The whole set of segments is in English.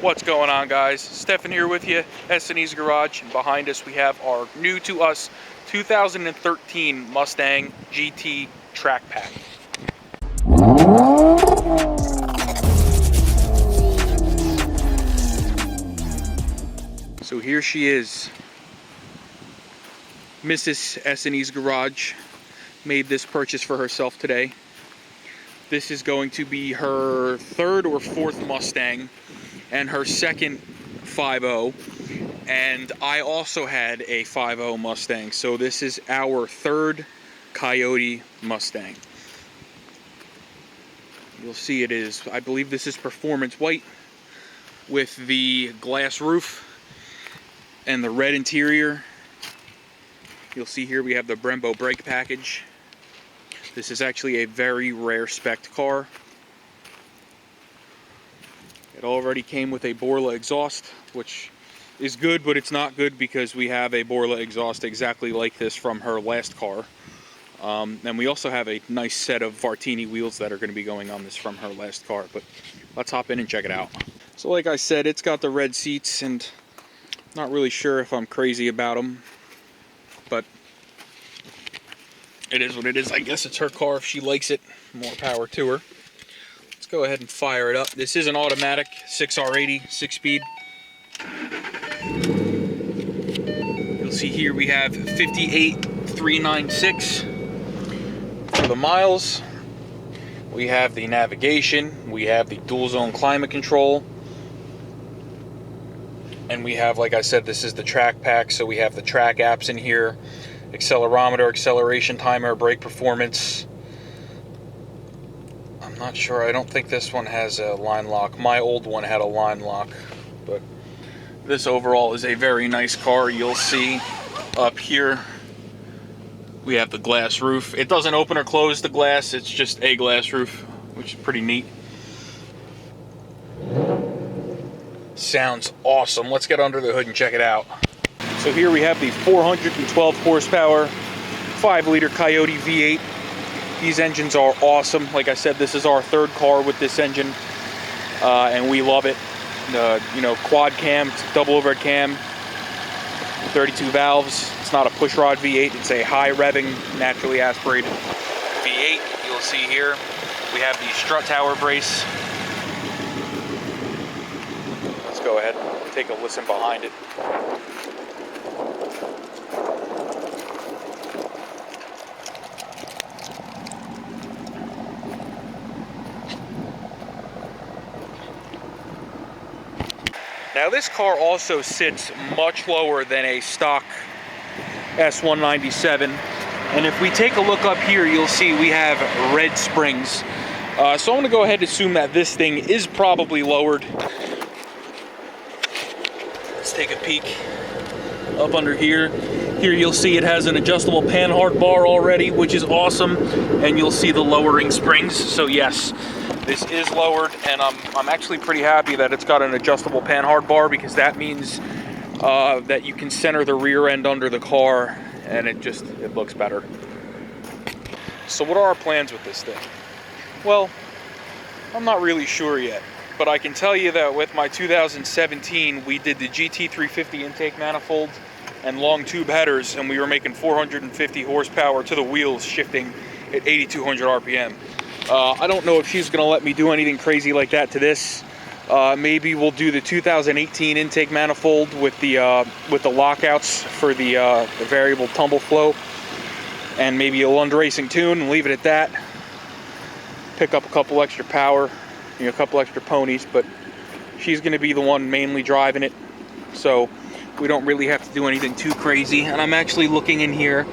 What's going on, guys? Stefan here with you, S&E's Garage, and behind us we have our new to us 2013 Mustang GT Track Pack. So here she is. Mrs. S&E's Garage made this purchase for herself today. This is going to be her third or fourth Mustang and her second 5.0, and I also had a 5.0 Mustang, so this is our third Coyote Mustang. You'll see it is, I believe this is performance white with the glass roof and the red interior. You'll see here we have the Brembo brake package. This is actually a very rare spec car. It already came with a Borla exhaust, which is good, but it's not good because we have a Borla exhaust exactly like this from her last car. And we also have a nice set of Vartini wheels that are going to be going on this from her last car. But let's hop in and check it out. So like I said, it's got the red seats, and not really sure if I'm crazy about them, but it is what it is. I guess it's her car. If she likes it, more power to her. Let's go ahead and fire it up. This is an automatic 6R80 6-speed. You'll see here we have 58,396 for the miles. We have the navigation. We have the dual zone climate control. And we have, like I said, this is the track pack, so we have the track apps in here. Accelerometer, acceleration timer, brake performance. I'm not sure. I don't think this one has a line lock. My old one had a line lock, but this overall is a very nice car. You'll see up here we have the glass roof. It doesn't open or close the glass. It's just a glass roof, which is pretty neat. Sounds awesome. Let's get under the hood and check it out. So here we have the 412 horsepower 5-liter Coyote V8. These engines are awesome. Like I said, this is our third car with this engine, and we love it. You know, quad cam, double overhead cam, 32 valves. It's not a pushrod V8. It's a high revving, naturally aspirated V8. You'll see here we have the strut tower brace. Let's go ahead and take a listen behind it. Now this car also sits much lower than a stock S197, and if we take a look up here, you'll see we have red springs. So I'm going to go ahead and assume that this thing is probably lowered. Let's take a peek up under here. Here you'll see it has an adjustable panhard bar already, which is awesome, and you'll see the lowering springs. So yes, this is lowered, and I'm actually pretty happy that it's got an adjustable panhard bar, because that means that you can center the rear end under the car, and it looks better. So what are our plans with this thing? Well, I'm not really sure yet, but I can tell you that with my 2017, we did the GT350 intake manifold and long tube headers, and we were making 450 horsepower to the wheels, shifting at 8,200 RPM. I don't know if she's going to let me do anything crazy like that to this. Maybe we'll do the 2018 intake manifold with the lockouts for the variable tumble flow, and maybe a Lund Racing tune, and leave it at that. Pick up a couple extra power, a couple extra ponies, but she's going to be the one mainly driving it, so we don't really have to do anything too crazy. And I'm actually looking in here.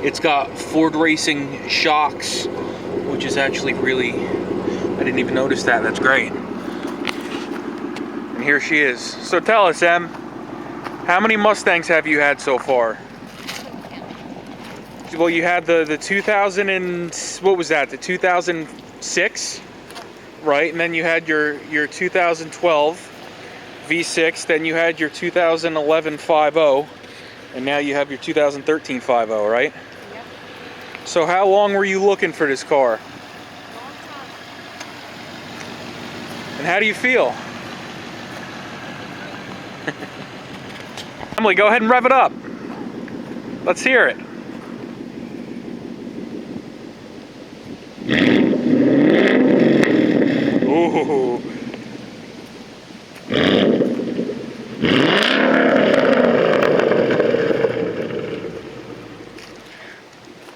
It's got Ford Racing shocks, which is actually really, I didn't even notice that. That's great. And here she is. So tell us, Em, how many Mustangs have you had so far? Well, you had the 2000 and, what was that? The 2006, right? And then you had your 2012 V6. Then you had your 2011 5.0, and now you have your 2013 5.0, right? So how long were you looking for this car? And how do you feel? Emily, go ahead and rev it up. Let's hear it. Ooh.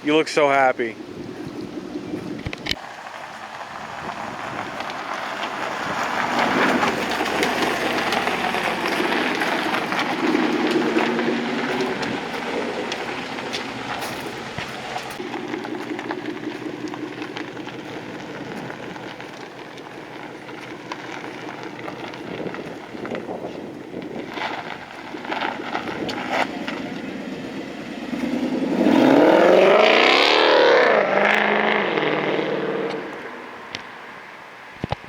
You look so happy.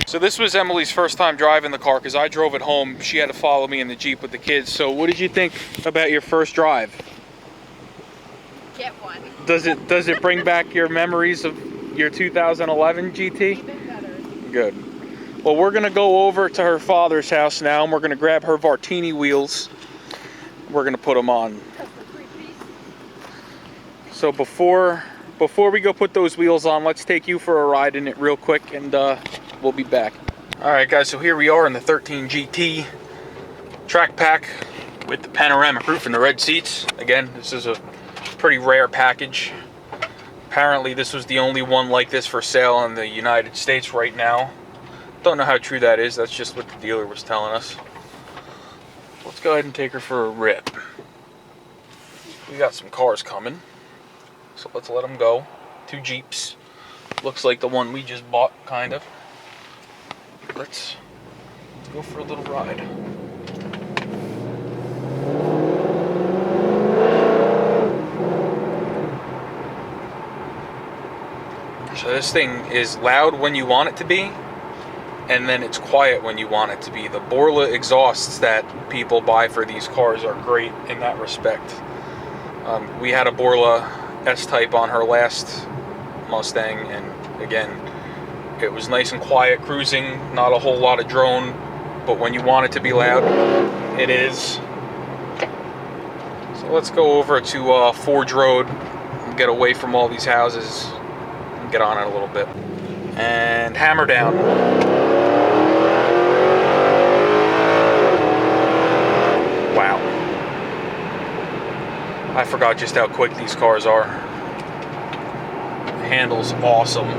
So this was Emily's first time driving the car because I drove it home. She had to follow me in the Jeep with the kids. So what did you think about your first drive? Get one. Does it bring back your memories of your 2011 GT? Even better. Good. Well, we're gonna go over to her father's house now, and we're gonna grab her Vartini wheels. We're gonna put them on. So before we go put those wheels on, let's take you for a ride in it real quick, and we'll be back. All right, guys. So here we are in the 13 GT Track Pack with the panoramic roof and the red seats. Again, this is a pretty rare package. Apparently, this was the only one like this for sale in the United States right now. Don't know how true that is. That's just what the dealer was telling us. Let's go ahead and take her for a rip. We got some cars coming, so let's let them go. 2 Jeeps. Looks like the one we just bought, kind of. Let's go for a little ride. So this thing is loud when you want it to be, and then it's quiet when you want it to be. The Borla exhausts that people buy for these cars are great in that respect. We had a Borla S-Type on her last Mustang, and again, it was nice and quiet cruising, not a whole lot of drone, but when you want it to be loud, it is. So let's go over to Forge Road and get away from all these houses and get on it a little bit. And hammer down. Wow. I forgot just how quick these cars are. The handle's awesome.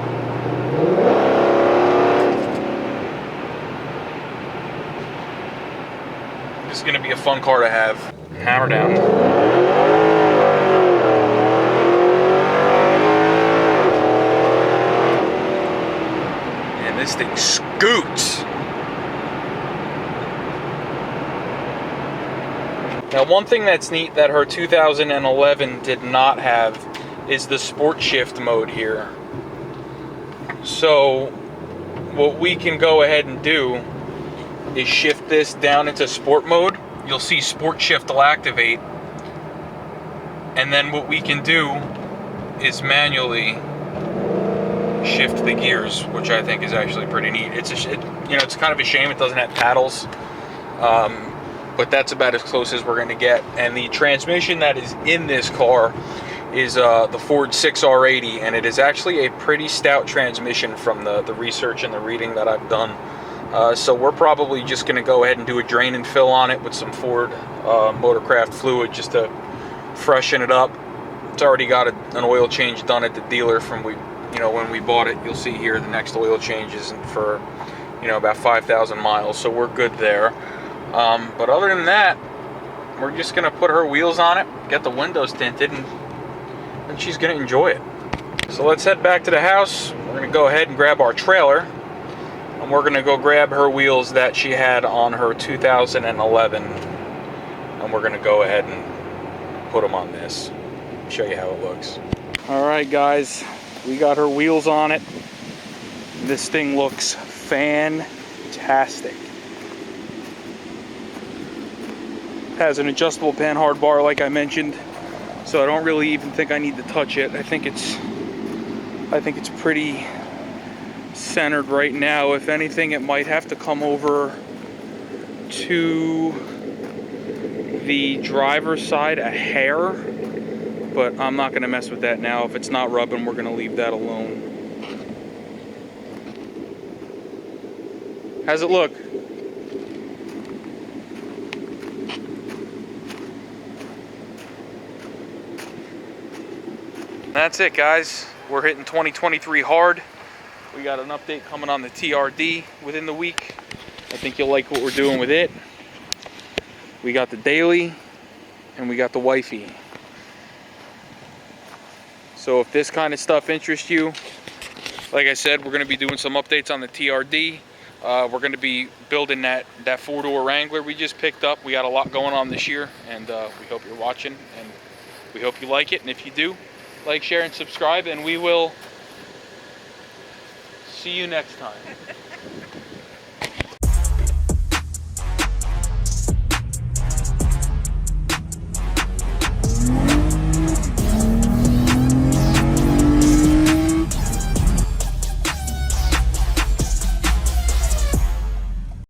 This is going to be a fun car to have. Hammer down. And this thing scoots. Now, one thing that's neat that her 2011 did not have is the sport shift mode here. So what we can go ahead and do is shift this down into sport mode. You'll see sport shift will activate, and then what we can do is manually shift the gears, which I think is actually pretty neat. It's it's kind of a shame it doesn't have paddles, but that's about as close as we're going to get. And the transmission that is in this car is the Ford 6R80, and it is actually a pretty stout transmission from the research and the reading that I've done. So we're probably just going to go ahead and do a drain and fill on it with some Ford Motorcraft fluid just to freshen it up. It's already got an oil change done at the dealer from when we bought it. You'll see here the next oil change isn't for about 5,000 miles, so we're good there. But other than that, we're just going to put her wheels on it, get the windows tinted, and she's going to enjoy it. So let's head back to the house. We're going to go ahead and grab our trailer, and we're going to go grab her wheels that she had on her 2011, and we're going to go ahead and put them on this. Show you how it looks. All right, guys, we got her wheels on it. This thing looks fantastic. Has an adjustable panhard bar, like I mentioned, so I don't really even think I need to touch it. I think it's pretty centered right now. If anything, it might have to come over to the driver's side a hair, but I'm not going to mess with that now. If it's not rubbing, we're going to leave that alone. How's it look? That's it, guys. We're hitting 2023 hard. We got an update coming on the TRD within the week. I think you'll like what we're doing with it. We got the daily and we got the wifey. So if this kind of stuff interests you, like I said, we're going to be doing some updates on the TRD. We're going to be building that four-door Wrangler we just picked up. We got a lot going on this year, and we hope you're watching, and we hope you like it. And if you do, like, share, and subscribe, and we will see you next time.